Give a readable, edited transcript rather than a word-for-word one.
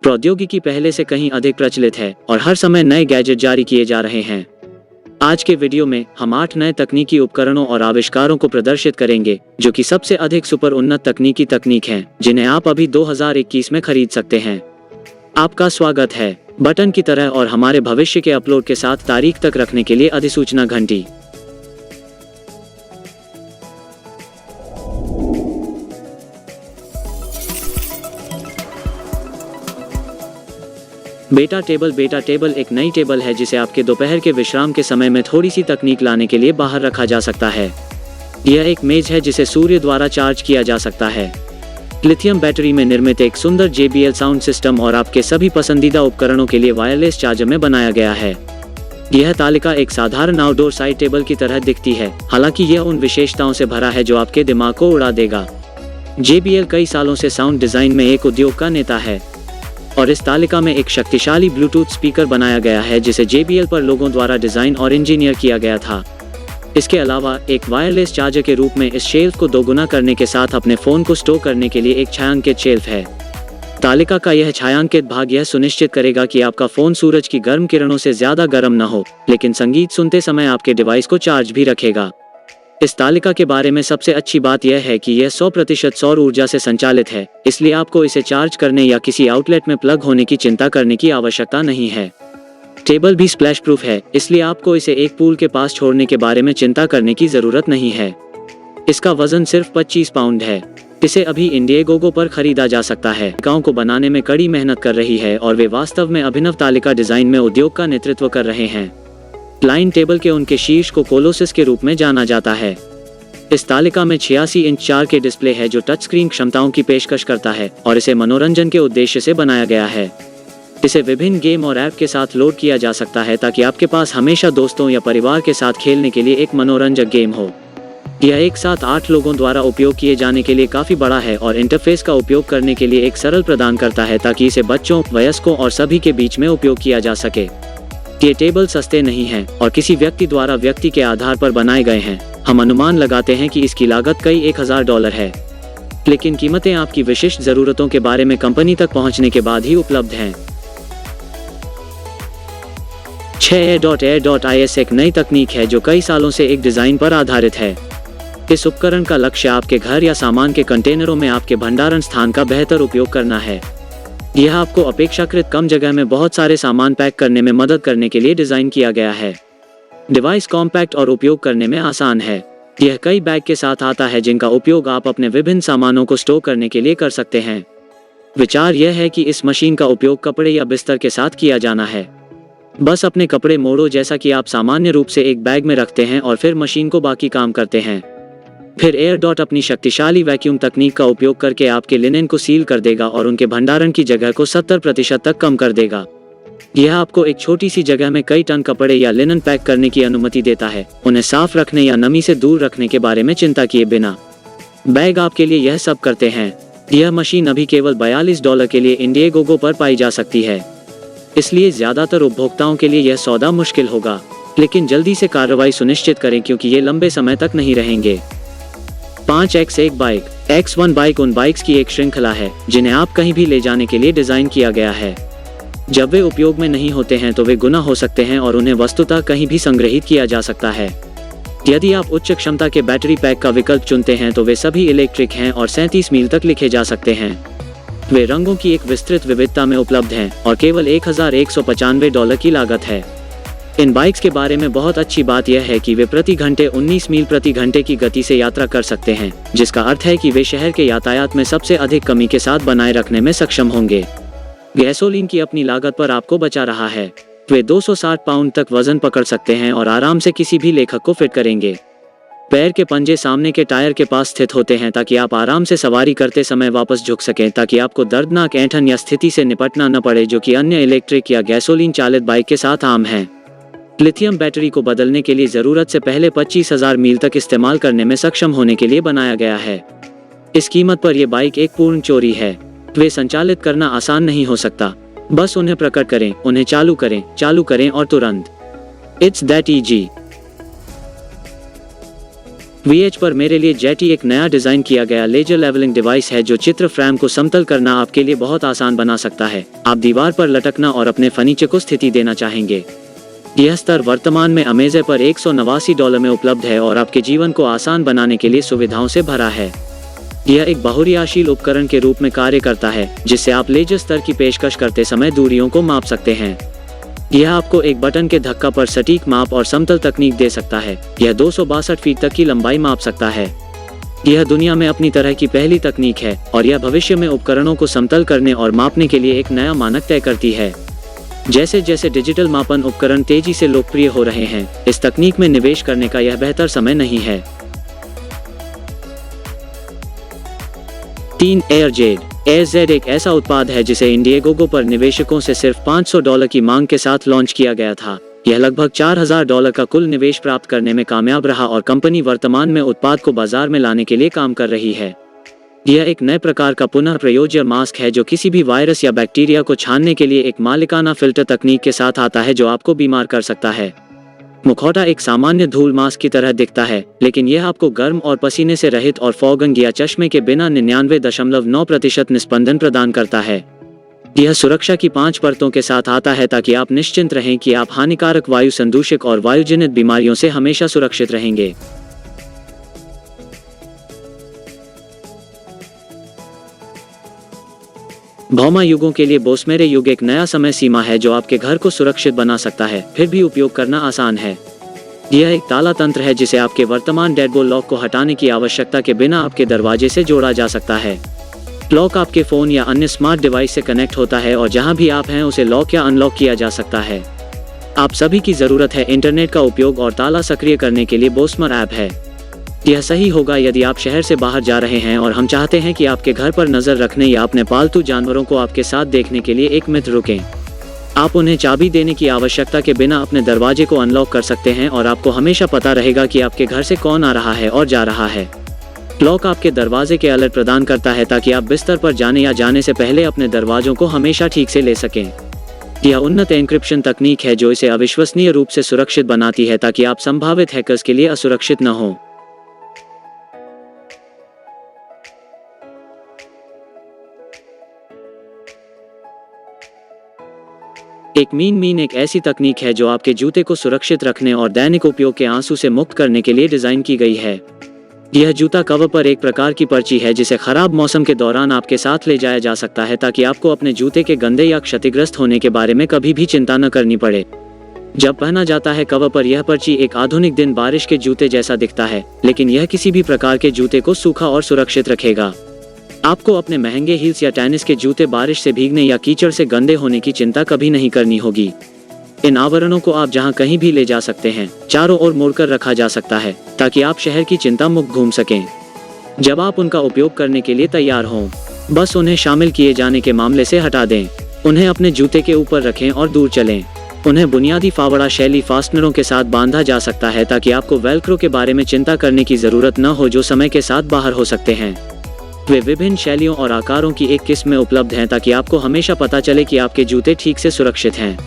प्रौद्योगिकी पहले से कहीं अधिक प्रचलित है और हर समय नए गैजेट जारी किए जा रहे हैं। आज के वीडियो में हम 8 नए तकनीकी उपकरणों और आविष्कारों को प्रदर्शित करेंगे जो कि सबसे अधिक सुपर उन्नत तकनीक हैं जिन्हें आप अभी 2021 में खरीद सकते हैं। आपका स्वागत है बटन की तरह और हमारे भविष्य के अपलोड के साथ तारीख तक रखने के लिए अधिसूचना घंटी। बेटा टेबल एक नई टेबल है जिसे आपके दोपहर के विश्राम के समय में थोड़ी सी तकनीक लाने के लिए बाहर रखा जा सकता है। यह एक मेज है जिसे सूर्य द्वारा चार्ज किया जा सकता है। लिथियम बैटरी में निर्मित एक सुंदर JBL साउंड सिस्टम और आपके सभी पसंदीदा उपकरणों के लिए वायरलेस चार्जर में बनाया गया है। यह तालिका एक साधारण आउटडोर साइड टेबल की तरह दिखती है, हालांकि यह उन विशेषताओं से भरा है जो आपके दिमाग को उड़ा देगा। JBL कई सालों से साउंड डिजाइन में एक उद्योग का नेता है और इस तालिका में एक शक्तिशाली ब्लूटूथ स्पीकर बनाया गया है जिसे JBL पर लोगों द्वारा डिजाइन और इंजीनियर किया गया था। इसके अलावा एक वायरलेस चार्जर के रूप में इस शेल्फ को दोगुना करने के साथ अपने फोन को स्टोर करने के लिए एक छायांकित शेल्फ है। तालिका का यह छायांकित भाग यह सुनिश्चित करेगा कि आपका फोन सूरज की गर्म किरणों से ज्यादा गर्म न हो, लेकिन संगीत सुनते समय आपके डिवाइस को चार्ज भी रखेगा। इस तालिका के बारे में सबसे अच्छी बात यह है कि यह 100% सौर ऊर्जा से संचालित है, इसलिए आपको इसे चार्ज करने या किसी आउटलेट में प्लग होने की चिंता करने की आवश्यकता नहीं है। टेबल भी स्प्लैश प्रूफ है, इसलिए आपको इसे एक पूल के पास छोड़ने के बारे में चिंता करने की जरूरत नहीं है। इसका वजन सिर्फ 25 पाउंड है। इसे अभी इंडिएगोगो पर खरीदा जा सकता है। तालिकाओं को बनाने में कड़ी मेहनत कर रही है और वे वास्तव में अभिनव तालिका डिजाइन में उद्योग का नेतृत्व कर रहे हैं। लाइन टेबल के उनके शीर्ष को कोलोसिस के रूप में जाना जाता है। इस तालिका में 86 इंच 4K डिस्प्ले है जो टच स्क्रीन क्षमताओं की पेशकश करता है और इसे मनोरंजन के उद्देश्य से बनाया गया है। इसे विभिन्न गेम और ऐप के साथ लोड किया जा सकता है ताकि आपके पास हमेशा दोस्तों या परिवार के साथ खेलने के लिए एक मनोरंजक गेम हो। यह एक साथ 8 लोगों द्वारा उपयोग किए जाने के लिए काफी बड़ा है और इंटरफेस का उपयोग करने के लिए एक सरल प्रदान करता है ताकि इसे बच्चों, वयस्कों और सभी के बीच में उपयोग किया जा सके। ये टेबल सस्ते नहीं हैं और किसी व्यक्ति द्वारा व्यक्ति के आधार पर बनाए गए हैं। हम अनुमान लगाते हैं कि इसकी लागत कई $1000 है, लेकिन कीमतें आपकी विशिष्ट जरूरतों के बारे में कंपनी तक पहुंचने के बाद ही उपलब्ध हैं। 6Air.is एक नई तकनीक है जो कई सालों से एक डिजाइन पर आधारित है। इस उपकरण का लक्ष्य आपके घर या सामान के कंटेनरों में आपके भंडारण स्थान का बेहतर उपयोग करना है। यह आपको अपेक्षाकृत कम जगह में बहुत सारे सामान पैक करने में मदद करने के लिए डिजाइन किया गया है। डिवाइस कॉम्पैक्ट और उपयोग करने में आसान है। यह कई बैग के साथ आता है जिनका उपयोग आप अपने विभिन्न सामानों को स्टोर करने के लिए कर सकते हैं। विचार यह है कि इस मशीन का उपयोग कपड़े या बिस्तर के साथ किया जाना है। बस अपने कपड़े मोड़ो जैसा कि आप सामान्य रूप से एक बैग में रखते हैं और फिर मशीन को बाकी काम करते हैं। फिर एयर अपनी शक्तिशाली वैक्यूम तकनीक का उपयोग करके आपके लिनेन को सील कर देगा और उनके भंडारण की जगह को 70% तक कम कर देगा। यह आपको एक छोटी सी जगह में कई टन कपड़े या लिनन पैक करने की अनुमति देता है, उन्हें साफ रखने या नमी से दूर रखने के बारे में चिंता किए बिना। बैग आपके लिए यह सब करते हैं। यह मशीन अभी केवल $42 के लिए इंडिएगोगो पर पाई जा सकती है, इसलिए ज्यादातर उपभोक्ताओं के लिए यह सौदा मुश्किल होगा, लेकिन जल्दी से कार्रवाई सुनिश्चित करें क्योंकि ये लंबे समय तक नहीं रहेंगे। 5x1 bike. X1 बाइक उन बाइक्स की एक श्रृंखला है जिन्हें आप कहीं भी ले जाने के लिए डिजाइन किया गया है। जब वे उपयोग में नहीं होते हैं तो वे गुना हो सकते हैं और उन्हें वस्तुतः कहीं भी संग्रहित किया जा सकता है। यदि आप उच्च क्षमता के बैटरी पैक का विकल्प चुनते हैं तो वे सभी इलेक्ट्रिक हैं और 37 मील तक लिखे जा सकते हैं। वे रंगों की एक विस्तृत विविधता में उपलब्ध हैं और केवल $1195 की लागत है। इन बाइक्स के बारे में बहुत अच्छी बात यह है कि वे प्रति घंटे 19 मील प्रति घंटे की गति से यात्रा कर सकते हैं, जिसका अर्थ है कि वे शहर के यातायात में सबसे अधिक कमी के साथ बनाए रखने में सक्षम होंगे। गैसोलीन की अपनी लागत पर आपको बचा रहा है। वे 260 पाउंड तक वजन पकड़ सकते हैं और आराम से किसी भी लेखक को फिट करेंगे। पैर के पंजे सामने के टायर के पास स्थित होते हैं ताकि आप आराम से सवारी करते समय वापस झुक सकें ताकि आपको दर्दनाक ऐंठन या स्थिति से निपटना न पड़े जो कि अन्य इलेक्ट्रिक या गैसोलीन चालित बाइक के साथ आम है। लिथियम बैटरी को बदलने के लिए जरूरत से पहले 25,000 मील तक इस्तेमाल करने में सक्षम होने के लिए बनाया गया है। इस कीमत पर यह बाइक एक पूर्ण चोरी है। वे संचालित करना आसान नहीं हो सकता। बस उन्हें प्रकट करें, उन्हें चालू करें और तुरंत। It's that easy. VH पर मेरे लिए जेटी एक नया डिजाइन किया गया लेजर लेवलिंग डिवाइस है जो चित्र फ्रेम को समतल करना आपके लिए बहुत आसान बना सकता है। आप दीवार पर लटकना और अपने फर्नीचर को स्थिति देना चाहेंगे। यह स्तर वर्तमान में अमेज़न पर $189 में उपलब्ध है और आपके जीवन को आसान बनाने के लिए सुविधाओं से भरा है। यह एक बहुक्रियाशील उपकरण के रूप में कार्य करता है जिससे आप लेजर स्तर की पेशकश करते समय दूरियों को माप सकते हैं। यह आपको एक बटन के धक्का पर सटीक माप और समतल तकनीक दे सकता है। यह 262 फीट तक की लंबाई माप सकता है। यह दुनिया में अपनी तरह की पहली तकनीक है और यह भविष्य में उपकरणों को समतल करने और मापने के लिए एक नया मानक तय करती है। जैसे जैसे डिजिटल मापन उपकरण तेजी से लोकप्रिय हो रहे हैं, इस तकनीक में निवेश करने का यह बेहतर समय नहीं है। 3. एयरजेड। एयरजेड एक ऐसा उत्पाद है जिसे इंडिगोगो पर निवेशकों से सिर्फ $500 की मांग के साथ लॉन्च किया गया था। यह लगभग $4000 का कुल निवेश प्राप्त करने में कामयाब रहा और कंपनी वर्तमान में उत्पाद को बाजार में लाने के लिए काम कर रही है। यह एक नए प्रकार का पुनः प्रयोज्य मास्क है जो किसी भी वायरस या बैक्टीरिया को छानने के लिए एक मालिकाना फिल्टर तकनीक के साथ आता है जो आपको बीमार कर सकता है। मुखौटा एक सामान्य धूल मास्क की तरह दिखता है, लेकिन यह आपको गर्म और पसीने से रहित और फॉगिंग या चश्मे के बिना 99.9% निस्पंदन प्रदान करता है। यह सुरक्षा की 5 परतों के साथ आता है ताकि आप निश्चिंत रहें कि आप हानिकारक वायु संदूषक और वायुजनित बीमारियों से हमेशा सुरक्षित रहेंगे। भौमा युगों के लिए बोस्मेरे युग एक नया समय सीमा है जो आपके घर को सुरक्षित बना सकता है, फिर भी उपयोग करना आसान है। यह एक ताला तंत्र है जिसे आपके वर्तमान डेडबोल्ट लॉक को हटाने की आवश्यकता के बिना आपके दरवाजे से जोड़ा जा सकता है। लॉक आपके फ़ोन या अन्य स्मार्ट डिवाइस से कनेक्ट होता है और जहां भी आप हैं उसे लॉक या अनलॉक किया जा सकता है। आप सभी की ज़रूरत है इंटरनेट का उपयोग और ताला सक्रिय करने के लिए बोस्मर ऐप है। यह सही होगा यदि आप शहर से बाहर जा रहे हैं और हम चाहते हैं कि आपके घर पर नज़र रखने या अपने पालतू जानवरों को आपके साथ देखने के लिए एक मिनट रुकें। आप उन्हें चाबी देने की आवश्यकता के बिना अपने दरवाजे को अनलॉक कर सकते हैं और आपको हमेशा पता रहेगा कि आपके घर से कौन आ रहा है और जा रहा है। लॉक आपके दरवाजे के अलर्ट प्रदान करता है ताकि आप बिस्तर पर जाने या जाने से पहले अपने दरवाजों को हमेशा ठीक से ले सकें। यह उन्नत एन्क्रिप्शन तकनीक है जो इसे अविश्वसनीय रूप से सुरक्षित बनाती है ताकि आप संभावित हैकर्स के लिए असुरक्षित न हों। एक मीन एक ऐसी तकनीक है जो आपके जूते को सुरक्षित रखने और दैनिक उपयोग के आंसू से मुक्त करने के लिए डिजाइन की गई है। यह जूता कवर पर एक प्रकार की पर्ची है जिसे खराब मौसम के दौरान आपके साथ ले जाया जा सकता है ताकि आपको अपने जूते के गंदे या क्षतिग्रस्त होने के बारे में कभी भी चिंता न करनी पड़े। जब पहना जाता है कवर पर यह पर्ची एक आधुनिक दिन बारिश के जूते जैसा दिखता है, लेकिन यह किसी भी प्रकार के जूते को सूखा और सुरक्षित रखेगा। आपको अपने महंगे हील्स या टेनिस के जूते बारिश से भीगने या कीचड़ से गंदे होने की चिंता कभी नहीं करनी होगी। इन आवरणों को आप जहां कहीं भी ले जा सकते हैं, चारों ओर मोड़कर रखा जा सकता है ताकि आप शहर की चिंता मुक्त घूम सकें। जब आप उनका उपयोग करने के लिए तैयार हों, बस उन्हें शामिल किए जाने के मामले से हटा दें। उन्हें अपने जूते के ऊपर रखें और दूर चलें। उन्हें बुनियादी फावड़ा शैली फास्टनरों के साथ बांधा जा सकता है ताकि आपको वेल्क्रो के बारे में चिंता करने की जरूरत न हो जो समय के साथ बाहर हो सकते हैं। वे विभिन्न शैलियों और आकारों की एक किस्म में उपलब्ध हैं ताकि आपको हमेशा पता चले कि आपके जूते ठीक से सुरक्षित हैं।